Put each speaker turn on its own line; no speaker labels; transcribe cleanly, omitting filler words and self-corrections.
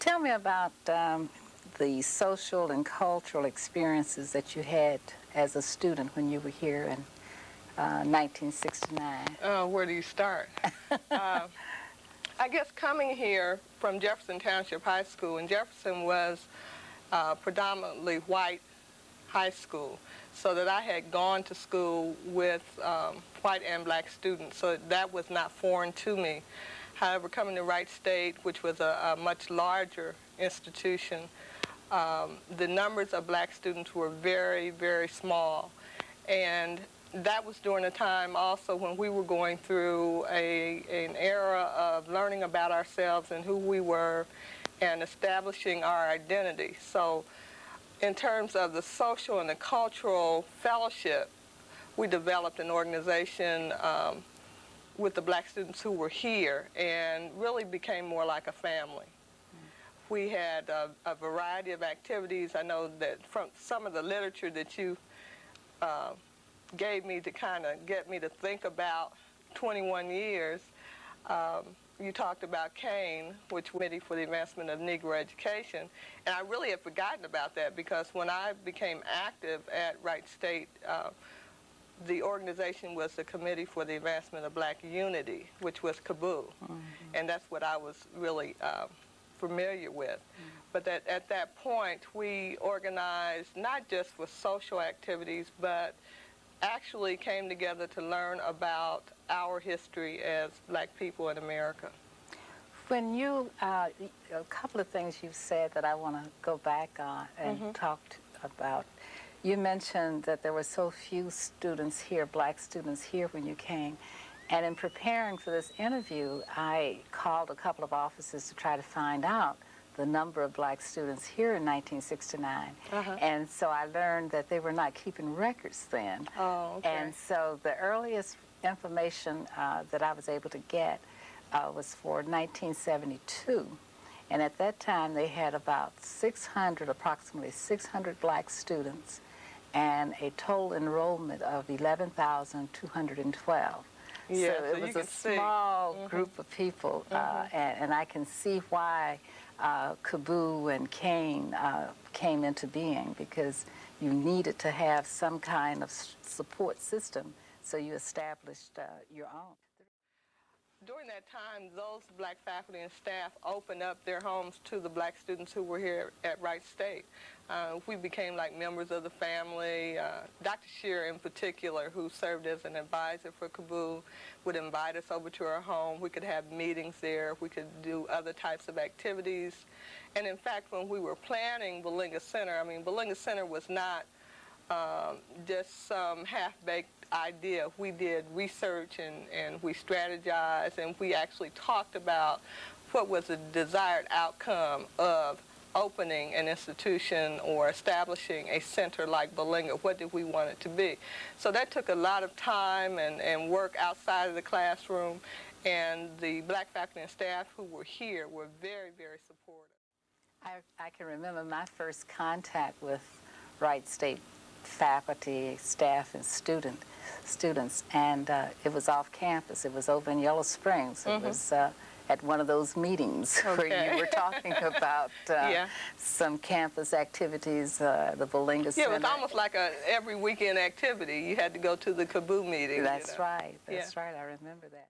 Tell me about the social and cultural experiences that you had as a student when you were here in 1969.
Where do you start? I guess coming here from Jefferson Township High School, and Jefferson was predominantly white high school, so that I had gone to school with white and black students, so that was not foreign to me. However, coming to Wright State, which was a much larger institution, the numbers of black students were very, very small. And that was during a time also when we were going through an era of learning about ourselves and who we were and establishing our identity. So in terms of the social and the cultural fellowship, we developed an organization with the black students who were here and really became more like a family. We had a variety of activities. I know that from some of the literature that you gave me to kind of get me to think about 21 years, you talked about CANE, which was Committee for the Advancement of Negro Education, and I really had forgotten about that because when I became active at Wright State, the organization was the Committee for the Advancement of Black Unity, which was KABU, and that's what I was really familiar with. But at that point, we organized not just for social activities, but actually came together to learn about our history as black people in America.
When you, a couple of things you've said that I want to go back on and talk about. You mentioned that there were so few students here, black students here when you came. And in preparing for this interview, I called a couple of offices to try to find out the number of black students here in 1969. And so I learned that they were not keeping records then.
Oh, okay.
And so the earliest information that I was able to get was for 1972. And at that time, they had about 600, approximately 600 black students, and a total enrollment of 11,212.
Yeah,
so it was a small group of people, and I can see why KABU and CANE came into being, because you needed to have some kind of support system, so you established your own.
During that time, those black faculty and staff opened up their homes to the black students who were here at Wright State. We became like members of the family. Dr. Shear in particular, who served as an advisor for KABU, would invite us over to her home. We could have meetings there. We could do other types of activities. And in fact, when we were planning Belinga Center, I mean, Belinga Center was not just some half-baked idea. We did research and we strategized, and we actually talked about what was the desired outcome of opening an institution or establishing a center like Belinga. What did we want it to be? So that took a lot of time and work outside of the classroom, and the black faculty and staff who were here were very, very supportive.
I can remember my first contact with Wright State faculty, staff, and students, and it was off campus. It was over in Yellow Springs. It was at one of those meetings where you were talking about some campus activities, the Belinga Center.
Yeah, it was almost like a every weekend activity. You had to go to the KABU meeting.
That's right. That's right. I remember that.